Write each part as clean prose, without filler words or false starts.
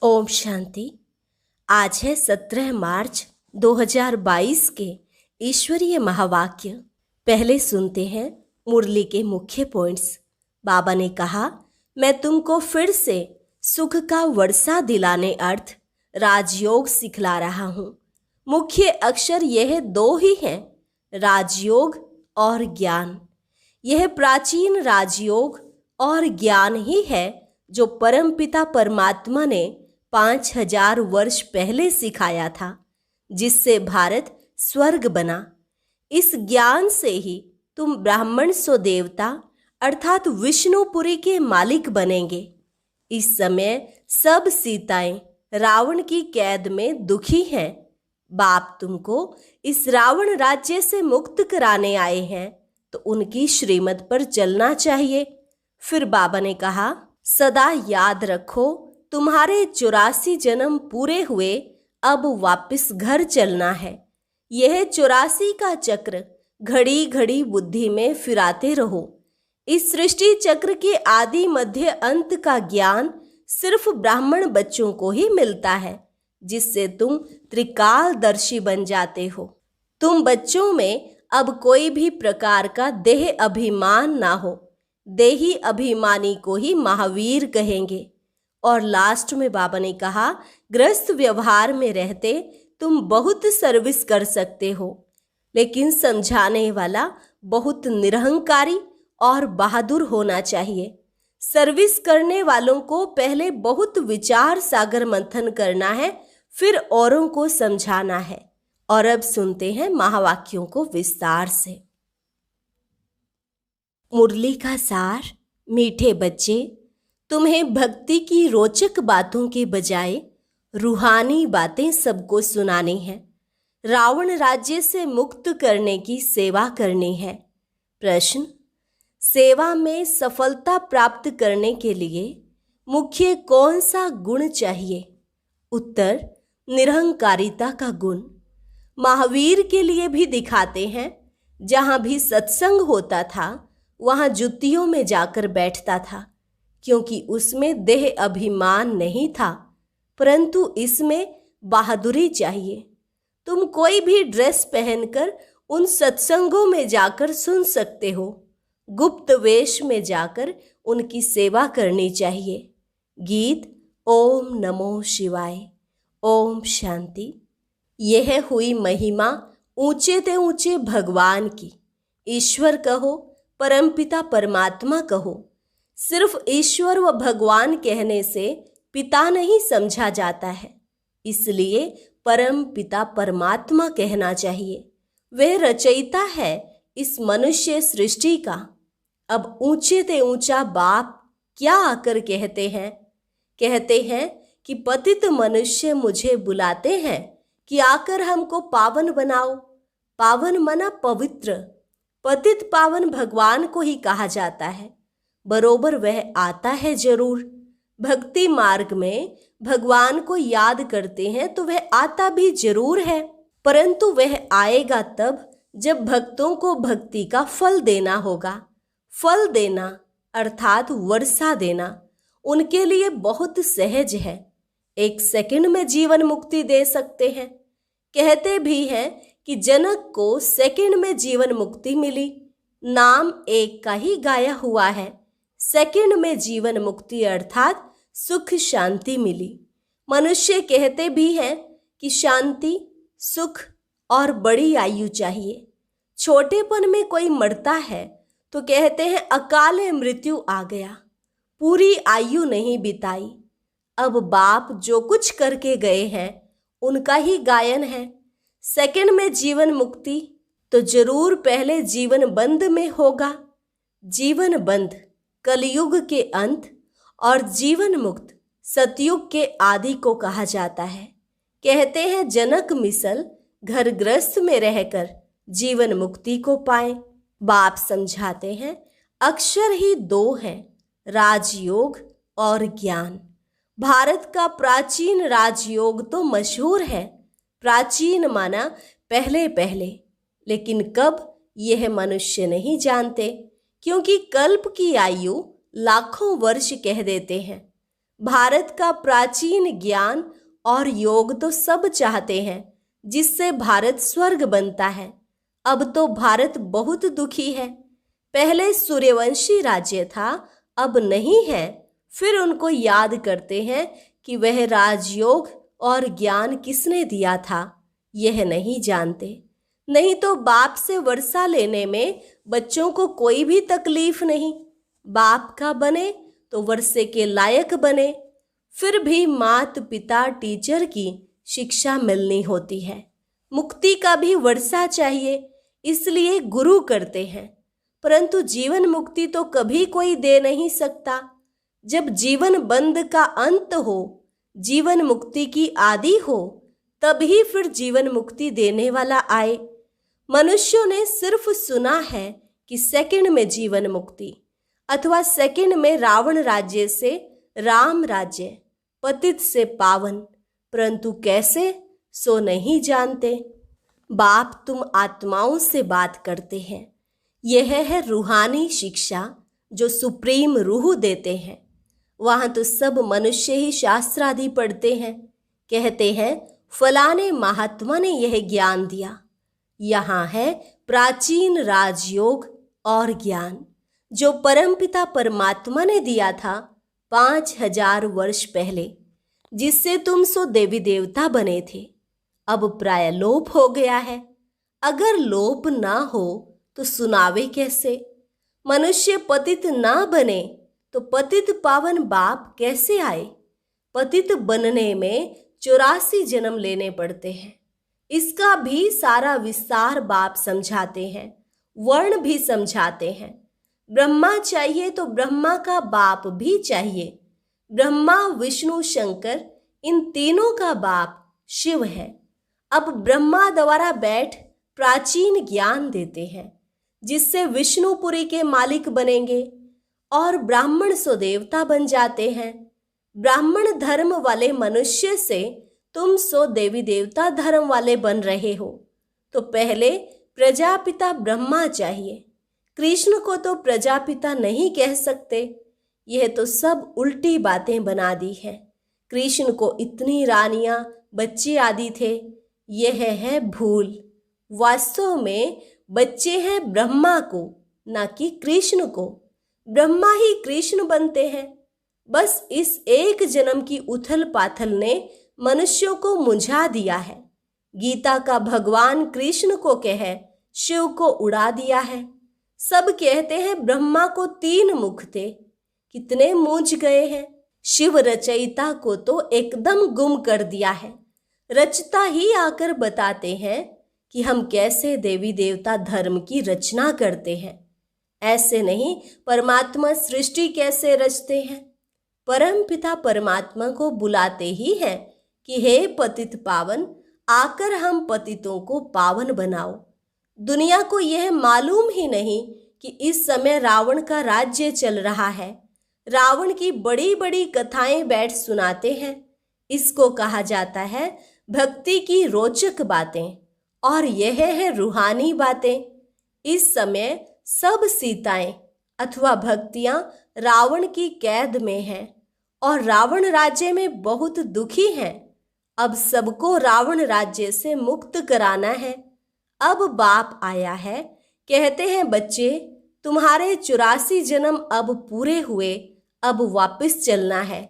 ओम शांति। आज है 17 मार्च 2022 के ईश्वरीय महावाक्य। पहले सुनते हैं मुरली के मुख्य पॉइंट्स। बाबा ने कहा, मैं तुमको फिर से सुख का वर्षा दिलाने अर्थ राजयोग सिखला रहा हूँ। मुख्य अक्षर यह दो ही हैं, राजयोग और ज्ञान। यह प्राचीन राजयोग और ज्ञान ही है जो परमपिता परमात्मा ने 5000 वर्ष पहले सिखाया था, जिससे भारत स्वर्ग बना। इस ज्ञान से ही तुम ब्राह्मण सो देवता अर्थात विष्णुपुरी के मालिक बनेंगे। इस समय सब सीताएं रावण की कैद में दुखी हैं। बाप तुमको इस रावण राज्य से मुक्त कराने आए हैं, तो उनकी श्रीमत पर चलना चाहिए। फिर बाबा ने कहा, सदा याद रखो तुम्हारे 84 जन्म पूरे हुए, अब वापस घर चलना है। यह 84 का चक्र घड़ी घड़ी बुद्धि में फिराते रहो। इस सृष्टि चक्र के आदि मध्य अंत का ज्ञान सिर्फ ब्राह्मण बच्चों को ही मिलता है, जिससे तुम त्रिकालदर्शी बन जाते हो। तुम बच्चों में अब कोई भी प्रकार का देह अभिमान ना हो। देही अभिमानी को ही महावीर कहेंगे। और लास्ट में बाबा ने कहा, ग्रस्त व्यवहार में रहते तुम बहुत सर्विस कर सकते हो, लेकिन समझाने वाला बहुत निरहंकारी और बहादुर होना चाहिए। सर्विस करने वालों को पहले बहुत विचार सागर मंथन करना है, फिर औरों को समझाना है। और अब सुनते हैं महावाक्यों को विस्तार से। मुरली का सार। मीठे बच्चे, तुम्हें भक्ति की रोचक बातों के बजाय रूहानी बातें सबको सुनानी है। रावण राज्य से मुक्त करने की सेवा करनी है। प्रश्न, सेवा में सफलता प्राप्त करने के लिए मुख्य कौन सा गुण चाहिए? उत्तर, निरहंकारिता का गुण। महावीर के लिए भी दिखाते हैं, जहां भी सत्संग होता था वहां जुतियों में जाकर बैठता था, क्योंकि उसमें देह अभिमान नहीं था, परंतु इसमें बहादुरी चाहिए। तुम कोई भी ड्रेस पहनकर उन सत्संगों में जाकर सुन सकते हो। गुप्त वेश में जाकर उनकी सेवा करनी चाहिए। गीत ओम नमो शिवाय। ओम शांति। यह हुई महिमा ऊंचे ते ऊंचे भगवान की। ईश्वर कहो, परमपिता परमात्मा कहो। सिर्फ ईश्वर व भगवान कहने से पिता नहीं समझा जाता है, इसलिए परम पिता परमात्मा कहना चाहिए। वह रचयिता है इस मनुष्य सृष्टि का। अब ऊंचे ते ऊंचा बाप क्या आकर कहते हैं कि पतित मनुष्य मुझे बुलाते हैं कि आकर हमको पावन बनाओ। पावन मना पवित्र। पतित पावन भगवान को ही कहा जाता है। बरोबर वह आता है जरूर। भक्ति मार्ग में भगवान को याद करते हैं तो वह आता भी जरूर है, परंतु वह आएगा तब जब भक्तों को भक्ति का फल देना होगा। फल देना अर्थात वर्षा देना उनके लिए बहुत सहज है। 1 सेकंड में जीवन मुक्ति दे सकते हैं। कहते भी हैं कि जनक को सेकंड में जीवन मुक्ति मिली। नाम एक का ही गाया हुआ है। सेकंड में जीवन मुक्ति अर्थात सुख शांति मिली। मनुष्य कहते भी हैं कि शांति, सुख और बड़ी आयु चाहिए। छोटेपन में कोई मरता है तो कहते हैं अकाले मृत्यु आ गया, पूरी आयु नहीं बिताई। अब बाप जो कुछ करके गए हैं उनका ही गायन है। सेकंड में जीवन मुक्ति तो जरूर पहले जीवन बंद में होगा। जीवन बंद कलयुग के अंत और जीवन मुक्त सतयुग के आदि को कहा जाता है। कहते हैं जनक मिसल घर ग्रस्त में रहकर जीवन मुक्ति को पाए। बाप समझाते हैं अक्षर ही 2 हैं, राजयोग और ज्ञान। भारत का प्राचीन राजयोग तो मशहूर है। प्राचीन माना पहले पहले, लेकिन कब यह मनुष्य नहीं जानते, क्योंकि कल्प की आयु लाखों वर्ष कह देते हैं। भारत का प्राचीन ज्ञान और योग तो सब चाहते हैं, जिससे भारत स्वर्ग बनता है। अब तो भारत बहुत दुखी है। पहले सूर्यवंशी राज्य था, अब नहीं है। फिर उनको याद करते हैं कि वह राजयोग और ज्ञान किसने दिया था, यह नहीं जानते। नहीं तो बाप से वर्षा लेने में बच्चों को कोई भी तकलीफ नहीं। बाप का बने तो वर्षे के लायक बने। फिर भी माता पिता टीचर की शिक्षा मिलनी होती है। मुक्ति का भी वर्षा चाहिए, इसलिए गुरु करते हैं। परंतु जीवन मुक्ति तो कभी कोई दे नहीं सकता। जब जीवन बंध का अंत हो, जीवन मुक्ति की आदि हो, तभी फिर जीवन मुक्ति देने वाला आए। मनुष्यों ने सिर्फ सुना है कि सेकंड में जीवन मुक्ति, अथवा सेकंड में रावण राज्य से राम राज्य, पतित से पावन, परंतु कैसे सो नहीं जानते। बाप तुम आत्माओं से बात करते हैं। यह है रूहानी शिक्षा जो सुप्रीम रूह देते हैं। वहां तो सब मनुष्य ही शास्त्र आदि पढ़ते हैं, कहते हैं फलाने महात्मा ने यह ज्ञान दिया। यहाँ है प्राचीन राजयोग और ज्ञान जो परमपिता परमात्मा ने दिया था 5000 वर्ष पहले, जिससे तुम सो देवी देवता बने थे। अब प्राय लोप हो गया है। अगर लोप ना हो तो सुनावे कैसे। मनुष्य पतित ना बने तो पतित पावन बाप कैसे आए। पतित बनने में 84 जन्म लेने पड़ते हैं। इसका भी सारा विस्तार बाप समझाते हैं, वर्ण भी समझाते हैं। ब्रह्मा चाहिए तो ब्रह्मा का बाप भी चाहिए। ब्रह्मा विष्णु शंकर इन तीनों का बाप शिव है। अब ब्रह्मा द्वारा बैठ प्राचीन ज्ञान देते हैं, जिससे विष्णुपुरी के मालिक बनेंगे और ब्राह्मण सो देवता बन जाते हैं। ब्राह्मण धर्म वाले मनुष्य से तुम सो देवी देवता धर्म वाले बन रहे हो। तो पहले प्रजापिता ब्रह्मा चाहिए। कृष्ण को तो प्रजापिता नहीं कह सकते। यह तो सब उल्टी बातें बना दी है। कृष्ण को इतनी रानियां, बच्चे आदि थे, यह है भूल। वास्तव में बच्चे हैं ब्रह्मा को, ना कि कृष्ण को। ब्रह्मा ही कृष्ण बनते हैं। बस इस एक जन्म की उथल पाथल ने मनुष्यों को मुझा दिया है। गीता का भगवान कृष्ण को कह शिव को उड़ा दिया है। सब कहते हैं ब्रह्मा को 3 मुख थे, कितने मूंझ गए हैं। शिव रचयिता को तो एकदम गुम कर दिया है। रचता ही आकर बताते हैं कि हम कैसे देवी देवता धर्म की रचना करते हैं। ऐसे नहीं, परमात्मा सृष्टि कैसे रचते हैं। परम पिता परमात्मा को बुलाते ही हैं कि हे पतित पावन, आकर हम पतितों को पावन बनाओ। दुनिया को यह मालूम ही नहीं कि इस समय रावण का राज्य चल रहा है। रावण की बड़ी बड़ी कथाएं बैठ सुनाते हैं। इसको कहा जाता है भक्ति की रोचक बातें, और यह है रूहानी बातें। इस समय सब सीताएं अथवा भक्तियां रावण की कैद में हैं और रावण राज्य में बहुत दुखी हैं। अब सबको रावण राज्य से मुक्त कराना है। अब बाप आया है, कहते हैं बच्चे तुम्हारे 84 जन्म अब पूरे हुए, अब वापस चलना है।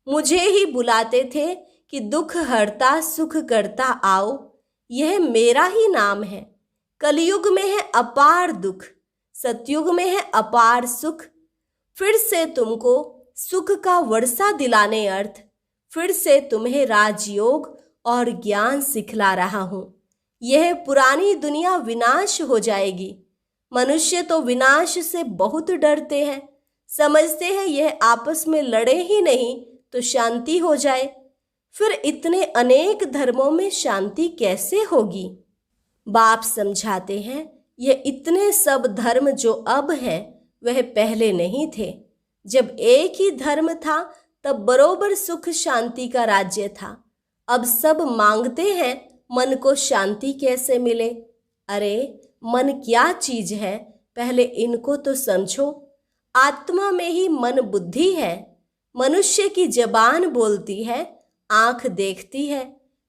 मुझे ही बुलाते थे कि दुख हरता सुख करता आओ, यह मेरा ही नाम है। कलयुग में है अपार दुख, सतयुग में है अपार सुख। फिर से तुमको सुख का वर्षा दिलाने अर्थ फिर से तुम्हें राजयोग और ज्ञान सिखला रहा हूं। यह पुरानी दुनिया विनाश हो जाएगी। मनुष्य तो विनाश से बहुत डरते हैं, समझते हैं यह आपस में लड़े ही नहीं तो शांति हो जाए। फिर इतने अनेक धर्मों में शांति कैसे होगी। बाप समझाते हैं यह इतने सब धर्म जो अब हैं वह पहले नहीं थे। जब एक ही धर्म था तब बरोबर सुख शांति का राज्य था। अब सब मांगते हैं मन को शांति कैसे मिले। अरे मन क्या चीज है, पहले इनको तो समझो। आत्मा में ही मन बुद्धि है। मनुष्य की जबान बोलती है, आंख देखती है।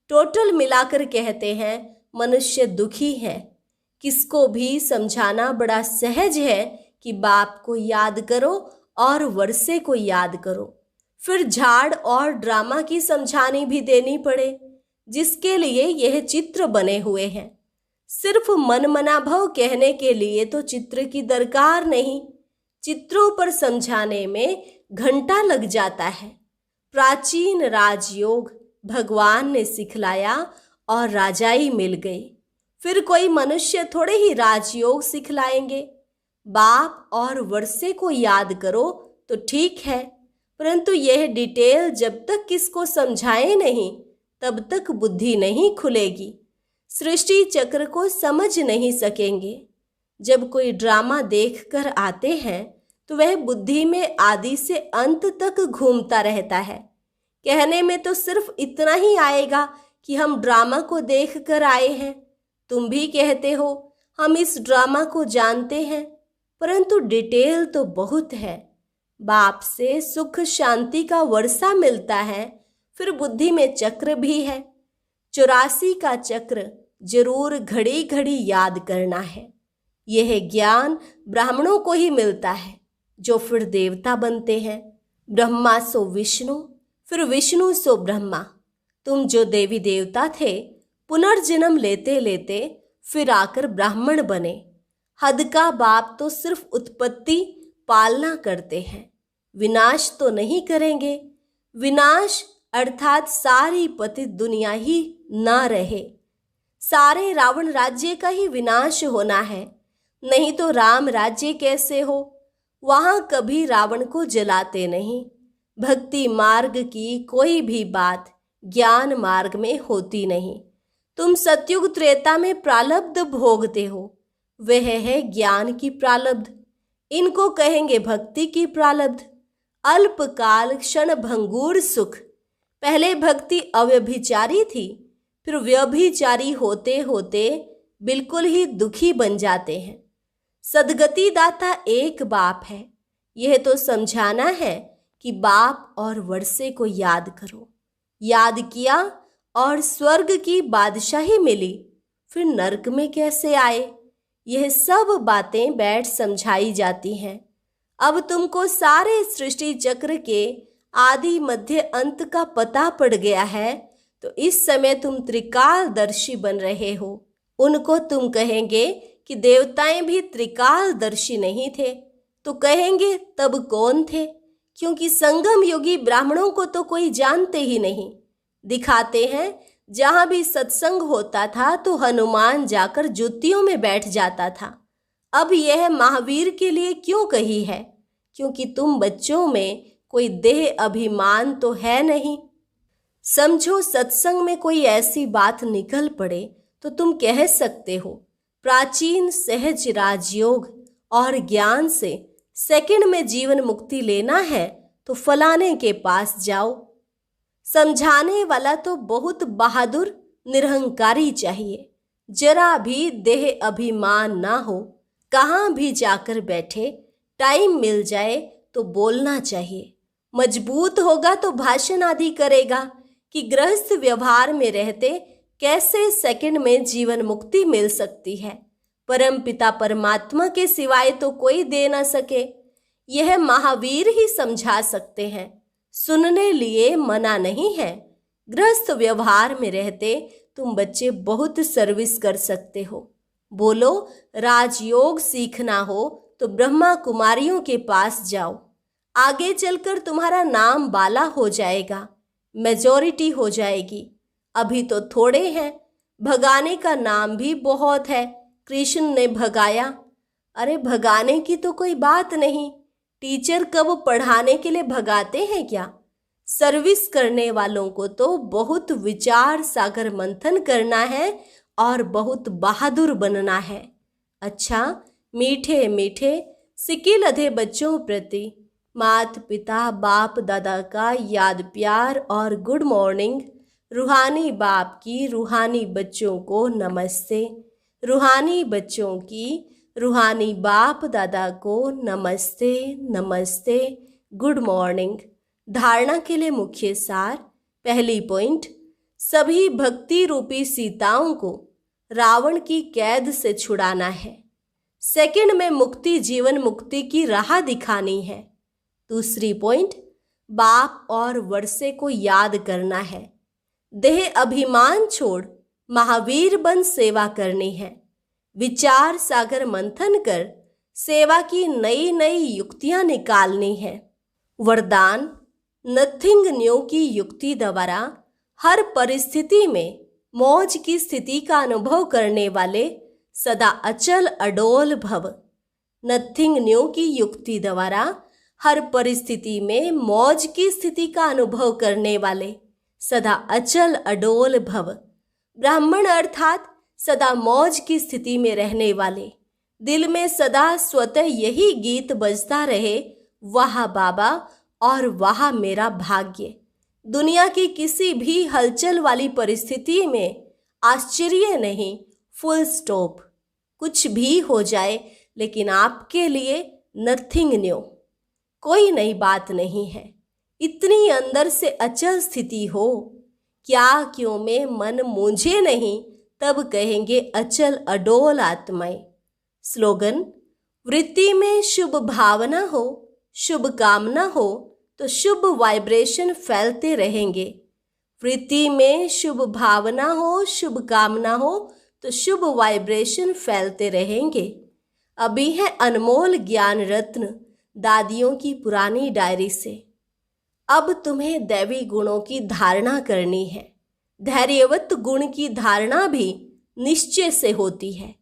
टोटल मिलाकर कहते हैं मनुष्य दुखी है। किसको भी समझाना बड़ा सहज है कि बाप को याद करो और वर्षे को याद करो। फिर झाड़ और ड्रामा की समझानी भी देनी पड़े, जिसके लिए यह चित्र बने हुए हैं। सिर्फ मन मना भव कहने के लिए तो चित्र की दरकार नहीं। चित्रों पर समझाने में घंटा लग जाता है। प्राचीन राजयोग भगवान ने सिखलाया और राजाई मिल गई। फिर कोई मनुष्य थोड़े ही राजयोग सिखलाएंगे। बाप और वर्षे को याद करो तो ठीक है, परंतु यह डिटेल जब तक किसको समझाए नहीं तब तक बुद्धि नहीं खुलेगी, सृष्टि चक्र को समझ नहीं सकेंगे। जब कोई ड्रामा देखकर आते हैं तो वह बुद्धि में आदि से अंत तक घूमता रहता है। कहने में तो सिर्फ इतना ही आएगा कि हम ड्रामा को देख कर आए हैं। तुम भी कहते हो हम इस ड्रामा को जानते हैं, परंतु डिटेल तो बहुत है। बाप से सुख शांति का वर्षा मिलता है, फिर बुद्धि में चक्र भी है। 84 का चक्र जरूर घड़ी घड़ी याद करना है। यह ज्ञान ब्राह्मणों को ही मिलता है, जो फिर देवता बनते हैं। ब्रह्मा सो विष्णु, फिर विष्णु सो ब्रह्मा। तुम जो देवी देवता थे, पुनर्जन्म लेते लेते फिर आकर ब्राह्मण बने। हद का बाप तो सिर्फ उत्पत्ति पालना करते हैं, विनाश तो नहीं करेंगे। विनाश अर्थात सारी पतित दुनिया ही ना रहे। सारे रावण राज्य का ही विनाश होना है, नहीं तो राम राज्य कैसे हो। वहां कभी रावण को जलाते नहीं। भक्ति मार्ग की कोई भी बात ज्ञान मार्ग में होती नहीं। तुम सतयुग त्रेता में प्रालब्ध भोगते हो, वह है ज्ञान की प्रालब्ध। इनको कहेंगे भक्ति की प्रालब्ध। अल्पकाल क्षण भंगुर सुख। पहले भक्ति अव्यभिचारी थी, फिर व्यभिचारी होते होते बिल्कुल ही दुखी बन जाते हैं। सदगति दाता एक बाप है। यह तो समझाना है कि बाप और वर्षे को याद करो। याद किया और स्वर्ग की बादशाही मिली, फिर नरक में कैसे आए। यह सब बातें बैठ समझाई जाती हैं। अब तुमको सारे सृष्टि चक्र के आदि मध्य अंत का पता पड़ गया है, तो इस समय तुम त्रिकालदर्शी बन रहे हो। उनको तुम कहेंगे कि देवताएं भी त्रिकालदर्शी नहीं थे, तो कहेंगे तब कौन थे, क्योंकि संगम योगी ब्राह्मणों को तो कोई जानते ही नहीं। दिखाते हैं जहां भी सत्संग होता था तो हनुमान जाकर जुतियों में बैठ जाता था। अब यह महावीर के लिए क्यों कही है, क्योंकि तुम बच्चों में कोई देह अभिमान तो है नहीं। समझो सत्संग में कोई ऐसी बात निकल पड़े तो तुम कह सकते हो प्राचीन सहज राजयोग और ज्ञान से सेकंड में जीवन मुक्ति लेना है तो फलाने के पास जाओ। समझाने वाला तो बहुत बहादुर निरहंकारी चाहिए, जरा भी देह अभिमान ना हो। कहाँ भी जाकर बैठे, टाइम मिल जाए तो बोलना चाहिए। मजबूत होगा तो भाषण आदि करेगा कि गृहस्थ व्यवहार में रहते कैसे सेकंड में जीवन मुक्ति मिल सकती है। परम पिता परमात्मा के सिवाय तो कोई दे ना सके। यह महावीर ही समझा सकते हैं। सुनने लिए मना नहीं है। गृहस्थ व्यवहार में रहते तुम बच्चे बहुत सर्विस कर सकते हो। बोलो राजयोग सीखना हो तो ब्रह्मा कुमारियों के पास जाओ। आगे चलकर तुम्हारा नाम बाला हो जाएगा, मेजॉरिटी हो जाएगी। अभी तो थोड़े हैं, भगाने का नाम भी बहुत है। कृष्ण ने भगाया। अरे भगाने की तो कोई बात नहीं। टीचर कब पढ़ाने के लिए भगाते हैं क्या? सर्विस करने वालों को तो बहुत विचार सागर मंथन करना है और बहुत बहादुर बनना है। अच्छा, मीठे मीठे सिक्के लधे बच्चों प्रति माता पिता बाप दादा का याद प्यार और गुड मॉर्निंग। रूहानी बाप की रूहानी बच्चों को नमस्ते। रूहानी बच्चों की रूहानी बाप दादा को नमस्ते नमस्ते, गुड मॉर्निंग। धारणा के लिए मुख्य सार। पहली पॉइंट, सभी भक्ति रूपी सीताओं को रावण की कैद से छुड़ाना है। सेकंड में मुक्ति, जीवन मुक्ति की राह दिखानी है। दूसरी पॉइंट, बाप और वर्षे को याद करना है। देह अभिमान छोड़ महावीर बन सेवा करनी है। विचार सागर मंथन कर सेवा की नई नई युक्तियां निकालनी है। वरदान, नथिंग न्यू की युक्ति द्वारा हर परिस्थिति में मौज की स्थिति का अनुभव करने वाले सदा अचल अडोल भव। नथिंग न्यू की युक्ति द्वारा हर परिस्थिति में मौज की स्थिति का अनुभव करने वाले सदा अचल अडोल भव। ब्राह्मण अर्थात सदा मौज की स्थिति में रहने वाले, दिल में सदा स्वतः यही गीत बजता रहे, वाह बाबा और वाह मेरा भाग्य। दुनिया की किसी भी हलचल वाली परिस्थिति में आश्चर्य नहीं, फुल स्टॉप। कुछ भी हो जाए लेकिन आपके लिए नथिंग न्यू, कोई नई बात नहीं है। इतनी अंदर से अचल स्थिति हो, क्या क्यों में मन मूंझे नहीं, तब कहेंगे अचल अडोल आत्माएं। स्लोगन, वृत्ति में शुभ भावना हो, शुभ कामना हो तो शुभ वाइब्रेशन फैलते रहेंगे। वृत्ति में शुभ भावना हो, शुभ कामना हो तो शुभ वाइब्रेशन फैलते रहेंगे। अभी है अनमोल ज्ञान रत्न दादियों की पुरानी डायरी से। अब तुम्हें दैवी गुणों की धारणा करनी है। धैर्यवत गुण की धारणा भी निश्चय से होती है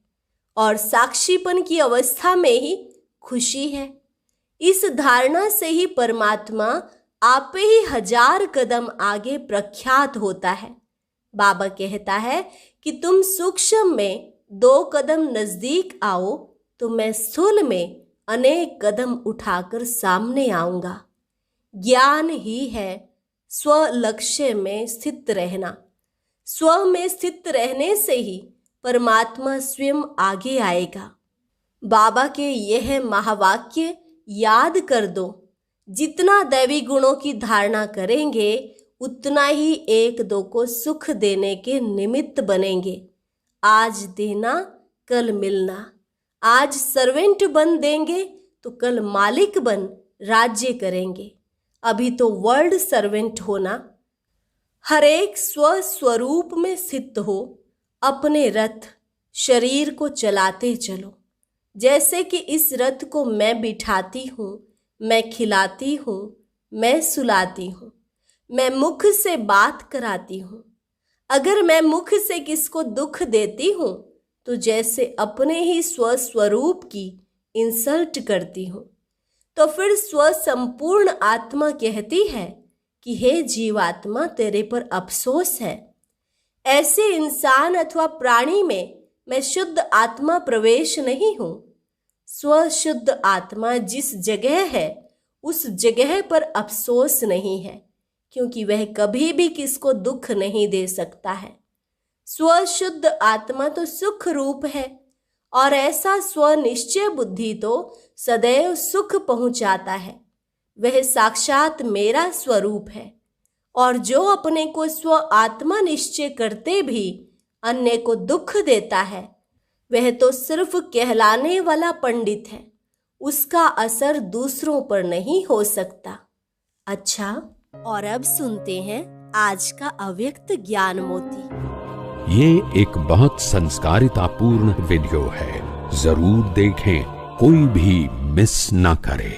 और साक्षीपन की अवस्था में ही खुशी है। इस धारणा से ही परमात्मा आप ही 1000 कदम आगे प्रख्यात होता है। बाबा कहता है कि तुम सूक्ष्म में 2 कदम नजदीक आओ तो मैं स्थूल में अनेक कदम उठाकर सामने आऊंगा। ज्ञान ही है स्व लक्ष्य में स्थित रहना। स्व में स्थित रहने से ही परमात्मा स्वयं आगे आएगा। बाबा के यह महावाक्य याद कर दो। जितना दैवी गुणों की धारणा करेंगे उतना ही 1-2 को सुख देने के निमित्त बनेंगे। आज देना कल मिलना। आज सर्वेंट बन देंगे तो कल मालिक बन राज्य करेंगे। अभी तो वर्ल्ड सर्वेंट होना। हर एक स्वस्वरूप में स्थित हो। अपने रथ शरीर को चलाते चलो। जैसे कि इस रथ को मैं बिठाती हूँ, मैं खिलाती हूँ, मैं सुलाती हूँ, मैं मुख से बात कराती हूँ। अगर मैं मुख से किसको दुख देती हूँ तो जैसे अपने ही स्वस्वरूप की इंसल्ट करती हूँ। तो फिर स्वसंपूर्ण आत्मा कहती है कि हे जीवात्मा, तेरे पर अफसोस है। ऐसे इंसान अथवा प्राणी में मैं शुद्ध आत्मा प्रवेश नहीं हूँ। स्वशुद्ध आत्मा जिस जगह है उस जगह पर अफसोस नहीं है, क्योंकि वह कभी भी किसको दुख नहीं दे सकता है। स्वशुद्ध आत्मा तो सुख रूप है और ऐसा स्वनिश्चय बुद्धि तो सदैव सुख पहुंचाता है। वह साक्षात मेरा स्वरूप है। और जो अपने को स्व आत्मा निश्चय करते भी अन्य को दुख देता है, वह तो सिर्फ कहलाने वाला पंडित है। उसका असर दूसरों पर नहीं हो सकता। अच्छा, और अब सुनते हैं आज का अव्यक्त ज्ञान मोती। ये एक बहुत संस्कारितापूर्ण वीडियो है, जरूर देखें, कोई भी मिस ना करे।